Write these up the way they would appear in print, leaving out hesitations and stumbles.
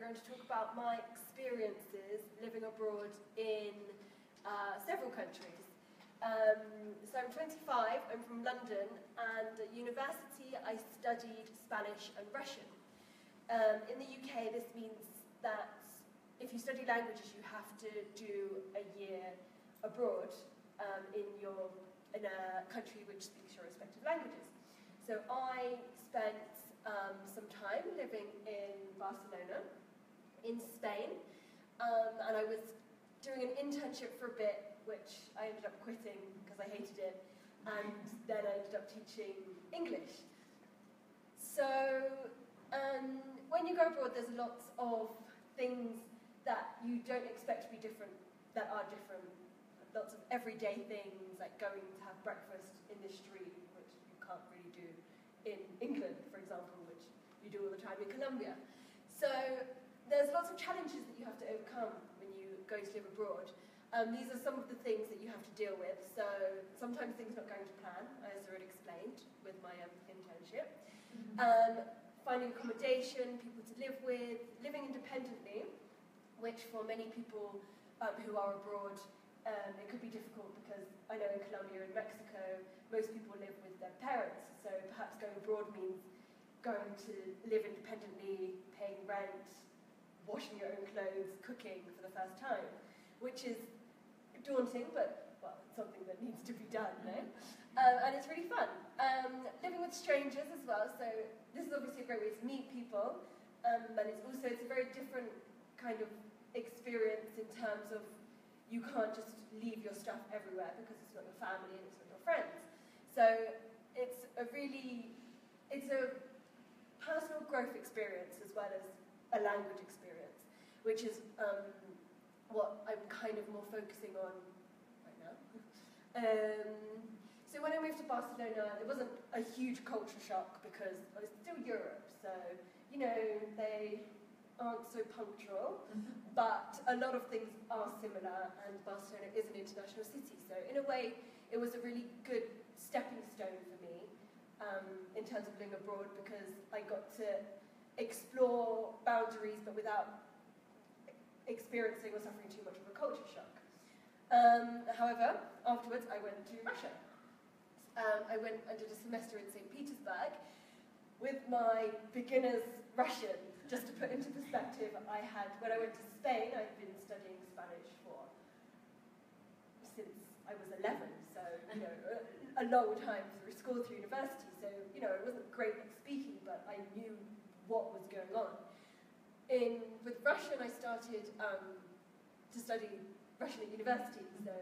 going to talk about my experiences living abroad in several countries. So I'm 25, I'm from London, and at university I studied Spanish and Russian. In the UK, this means that if you study languages, you have to do a year abroad in a country which speaks your respective languages. So I spent some time living in Barcelona, in Spain, and I was doing an internship for a bit, which I ended up quitting because I hated it, and then I ended up teaching English. So when you go abroad, there's lots of things that you don't expect to be different, that are different. Lots of everyday things, like going to have breakfast in the street, which you can't really do in England, for example, which you do all the time in Colombia. So there's lots of challenges that you have to overcome when you go to live abroad. These are some of the things that you have to deal with. So sometimes things not going to plan, as I already explained with my internship. Finding accommodation, people to live with, living independently, which for many people who are abroad, it could be difficult because I know in Colombia and Mexico, most people live with their parents. So perhaps going abroad means going to live independently, paying rent, washing your own clothes, cooking for the first time, which is daunting, but well, it's something that needs to be done, no? And it's really fun. Living with strangers as well, so this is obviously a great way to meet people, but it's a very different kind of experience in terms of you can't just leave your stuff everywhere because it's not your family and it's not your friends. So it's a personal growth experience as well as a language experience, which is what I'm kind of more focusing on right now. So when I moved to Barcelona, it wasn't a huge culture shock because I was still Europe, so, you know, they aren't so punctual, but a lot of things are similar, and Barcelona is an international city, so in a way, it was a really good stepping stone for me in terms of living abroad because I got to explore boundaries, but without experiencing or suffering too much of a culture shock. However, afterwards I went to Russia. I went and did a semester in St. Petersburg with my beginner's Russian. Just to put into perspective, when I went to Spain, I'd been studying Spanish since I was 11, so, you know, a long time through school, through university, so, you know, I wasn't great at speaking, but I knew what was going on. With Russian, I started to study Russian at university, so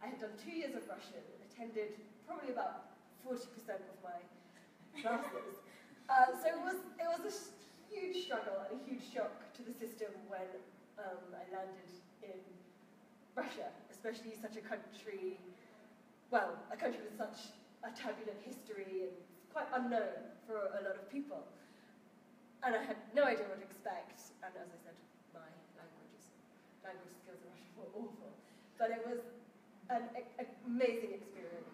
I had done 2 years of Russian, attended probably about 40% of my classes. So it was a huge struggle and a huge shock to the system when I landed in Russia, especially such a country, well, a country with such a turbulent history and quite unknown for a lot of people. And I had no idea what to expect, and as I said, my language skills in Russian were awful. But it was an amazing experience.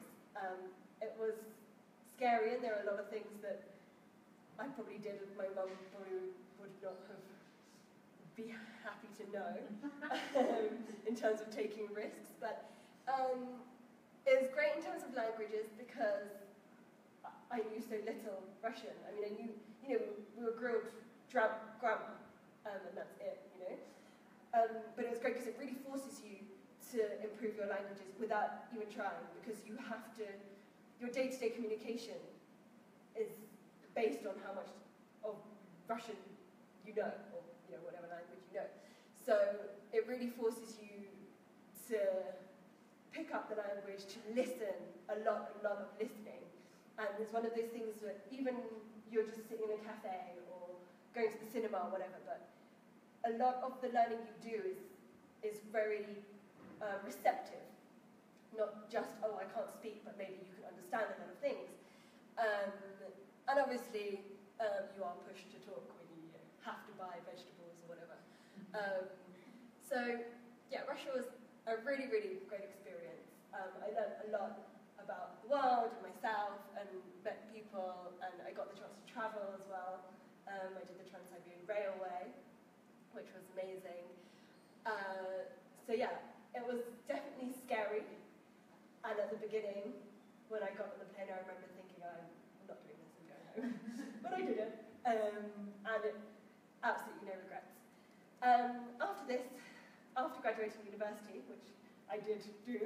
It was scary, and there are a lot of things that I probably did and my mum probably would not have be happy to know in terms of taking risks. But it was great in terms of languages because I knew so little Russian. I mean, I knew, you know, we were grilled grammar, and that's it, you know. But it was great because it really forces you to improve your languages without even trying, because you have to, your day-to-day communication is based on how much of Russian you know, or, you know, whatever language you know. So it really forces you to pick up the language, to listen, a lot of listening. And it's one of those things that even you're just sitting in a cafe or going to the cinema or whatever, but a lot of the learning you do is very receptive. Not just, oh, I can't speak, but maybe you can understand a lot of things. And obviously, you are pushed to talk when you have to buy vegetables or whatever. So, yeah, Russia was a really, really great experience. I learned a lot about the world and myself and met people, and I got the chance to travel as well. I did the Trans-Siberian Railway, which was amazing. So yeah, it was definitely scary. And at the beginning, when I got on the plane, I remember thinking, I'm not doing this, I'm going home. But I did it. And it, absolutely no regrets. After this, after graduating university, which I did do,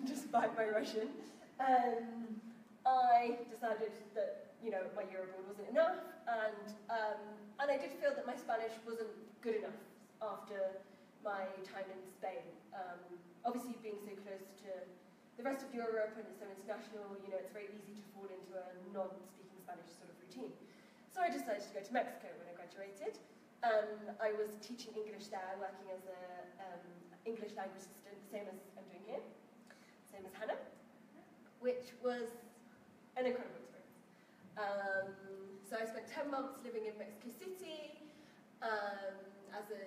despite my Russian, I decided that, you know, my year abroad wasn't enough, and I did feel that my Spanish wasn't good enough after my time in Spain. Obviously, being so close to the rest of Europe and it's so international, you know, it's very easy to fall into a non-speaking Spanish sort of routine. So I decided to go to Mexico when I graduated. I was teaching English there, working as an English language assistant, the same as I'm doing here, same as Hannah, which was an incredible experience. So I spent 10 months living in Mexico City as a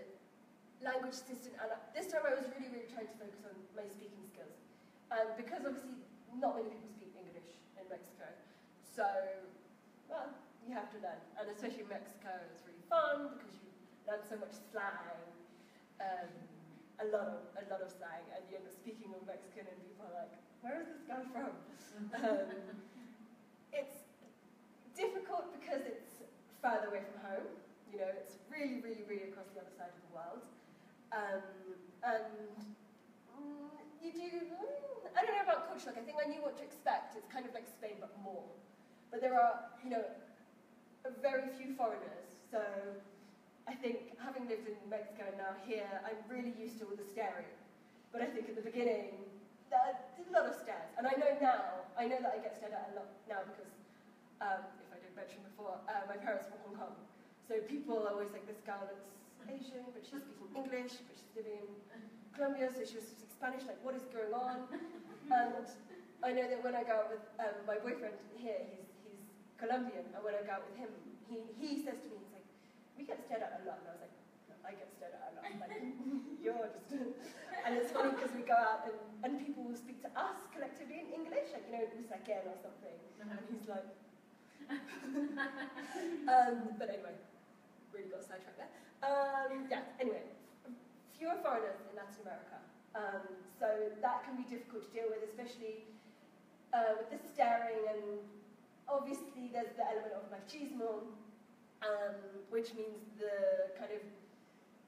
language assistant, and this time I was really, really trying to focus on my speaking skills. Because obviously not many people speak English in Mexico, so, well, you have to learn. And especially in Mexico, it's really fun because you learn so much slang, a lot of slang, and you end up speaking in Mexican and people are like, where is this guy from? It's difficult because it's further away from home. You know, it's really, really, really across the other side of the world. And you do, I don't know about culture shock. I think I knew what to expect. It's kind of like Spain, but more. But there are, you know, very few foreigners. So I think having lived in Mexico and now here, I'm really used to all the staring. But I think at the beginning, there's a lot of stares. And I know now, I know that I get stared at a lot now because, if I didn't mention before, my parents were from Hong Kong. So people are always like, this girl looks Asian, but she's speaking English, but she's living in Colombia, so she was speaking Spanish, like, what is going on? And I know that when I go out with my boyfriend here, he's Colombian, and when I go out with him, he says to me, he's like, we get stared at a lot, and I was like, no, I get stared at a lot, like, you're just, and it's funny because we go out and people will speak to us collectively in English, like, you know, Usaken or something, and he's like, but anyway, really got sidetracked there. Yeah, anyway, fewer foreigners in Latin America. So that can be difficult to deal with, especially with the staring, and obviously there's the element of machismo, which means the kind of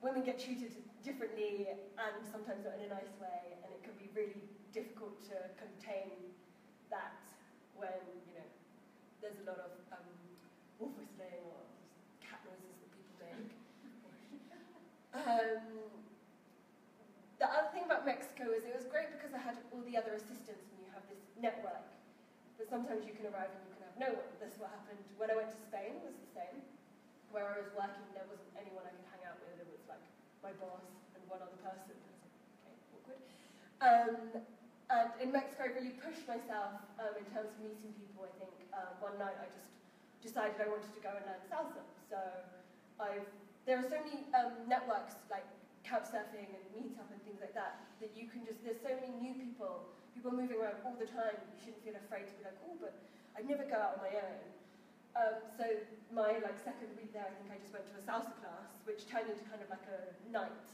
women get treated differently and sometimes not in a nice way, and it can be really difficult to contain that when, you know, there's a lot of wolf whistling or cat noises that people make. The other thing about Mexico is it was great because I had all the other assistants and you have this network. But sometimes you can arrive and you can have no one. That's what happened when I went to Spain, it was the same. Where I was working, there wasn't anyone I could hang out with. It was like my boss and one other person. I was like, okay, awkward. And in Mexico, I really pushed myself in terms of meeting people. I think one night I just decided I wanted to go and learn salsa. So there are so many networks like couchsurfing and meetup and things like that, that you can just, there's so many new people moving around all the time. You shouldn't feel afraid to be like, oh, but I'd never go out on my own. So my second week there, I think I just went to a salsa class, which turned into kind of like a night,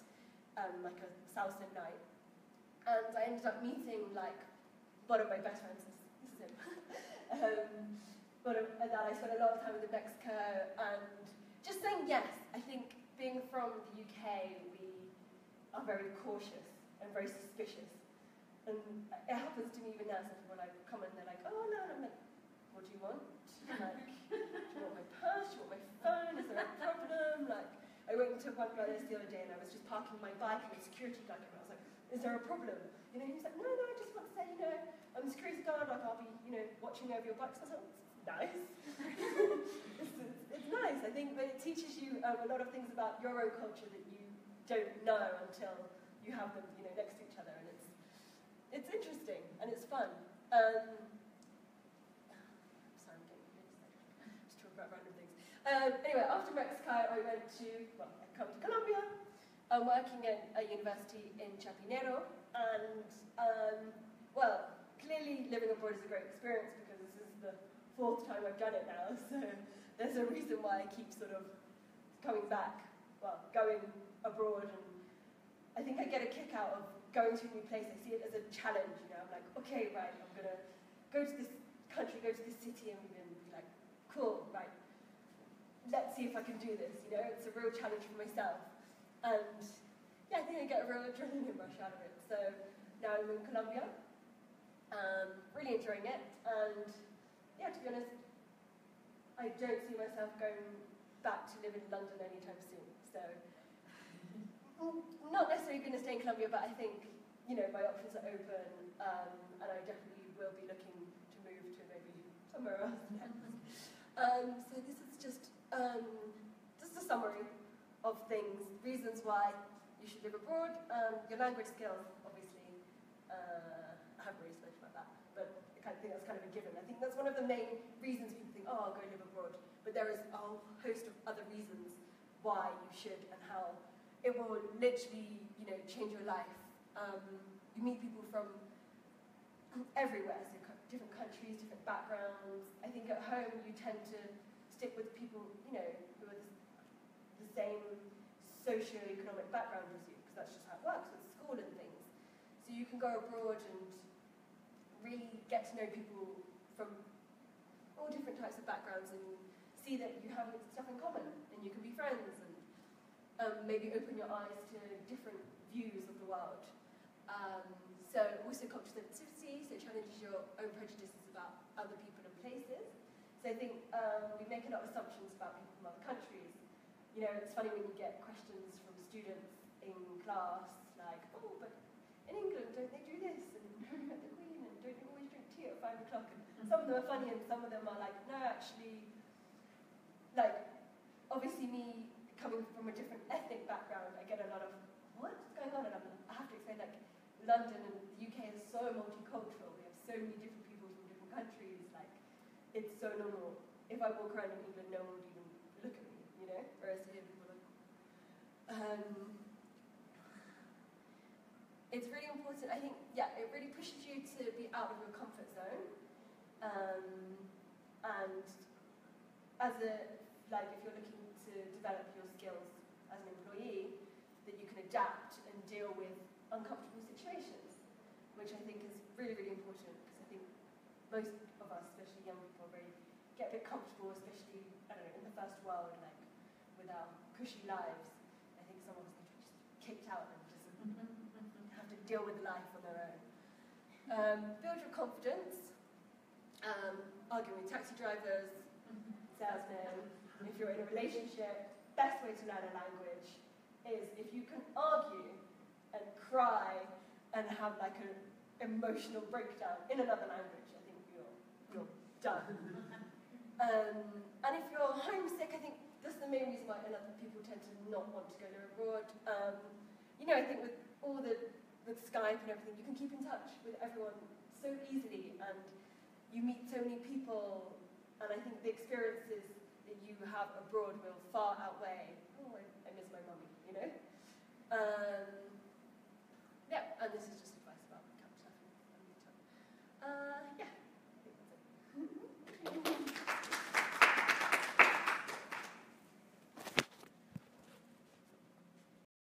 like a salsa night. And I ended up meeting one of my best friends, this is him, that I spent a lot of time with in Mexico, and just saying yes. I think being from the UK, we are very cautious and very suspicious. And it happens to me even now, some people come and they're like, oh no, and I'm like, what do you want? Like, do you want my purse? Do you want my phone? Is there a problem? Like, I went to one like this the other day and I was just parking my bike and the security guard came out. I was like, is there a problem? You know, he was like, no, I just want to say, you know, I'm the security guard, like I'll be, you know, watching over your bikes. I was like, nice. it's nice. I think that it teaches you a lot of things about your own culture that you don't know until you have them, you know, next to each other, and it's interesting and it's fun. Sorry, I'm getting just talking about random things. Anyway, after Mexico, I went to, well, I come to Colombia. I'm working at a university in Chapinero, and well, clearly living abroad is a great experience because this is the 4th time I've done it now, so there's a reason why I keep sort of coming back going abroad, and I think I get a kick out of going to a new place. I see it as a challenge, you know. I'm like, okay, right, I'm going to go to this country, go to this city, and be like, cool, right, let's see if I can do this, you know. It's a real challenge for myself. And yeah, I think I get a real adrenaline rush out of it. So now I'm in Colombia, really enjoying it, and yeah, to be honest, I don't see myself going back to live in London anytime soon. So not necessarily going to stay in Colombia, but I think, you know, my options are open, and I definitely will be looking to move to maybe somewhere else next. So this is just a summary of things, reasons why you should live abroad. Your language skills, obviously, I haven't really spoken about that, but I think that's kind of a given. I think that's one of the main reasons people think, oh, I'll go live abroad. But there is a whole host of other reasons why you should, and how it will literally, you know, change your life. You meet people from everywhere, so different countries, different backgrounds. I think at home you tend to stick with people, you know, who are the same socio-economic background as you, because that's just how it works with school and things. So you can go abroad and really get to know people from all different types of backgrounds and see that you have stuff in common, and you can be friends, and maybe open your eyes to different views of the world. So also cultural sensitivity, so it challenges your own prejudices about other people and places. So I think we make a lot of assumptions about people from other countries. You know, it's funny when you get questions from students in class, like, oh, but in England, don't they do this? And have you met the Queen? And don't they always drink tea at 5 o'clock? And some of them are funny, and some of them are like, no, actually, like, obviously me coming from a different ethnic background, I get a lot of, what's going on? And I have to explain, like, London and the UK is so multicultural. We have so many different people from different countries. Like, it's so normal. If I walk around in England, no one would even look at me, you know? Whereas here, people are it's really important. I think, yeah, it really pushes you to be out of your comfort zone. And as a, like, if you're looking to develop your skills as an employee, that you can adapt and deal with uncomfortable situations, which I think is really, really important, because I think most of us, especially young people, get a bit comfortable, especially, I don't know, in the first world, like, with our cushy lives. I think some of us are just kicked out and just have to deal with life on their own. Build your confidence, arguing with taxi drivers, salesmen. If you're in a relationship, best way to learn a language is if you can argue and cry and have like an emotional breakdown in another language, I think you're done. And if you're homesick, I think that's the main reason why a lot of people tend to not want to go to abroad. You know, I think with all with Skype and everything, you can keep in touch with everyone so easily, and you meet so many people, and I think the experiences that you have abroad will far outweigh, oh, I miss my mummy, you know?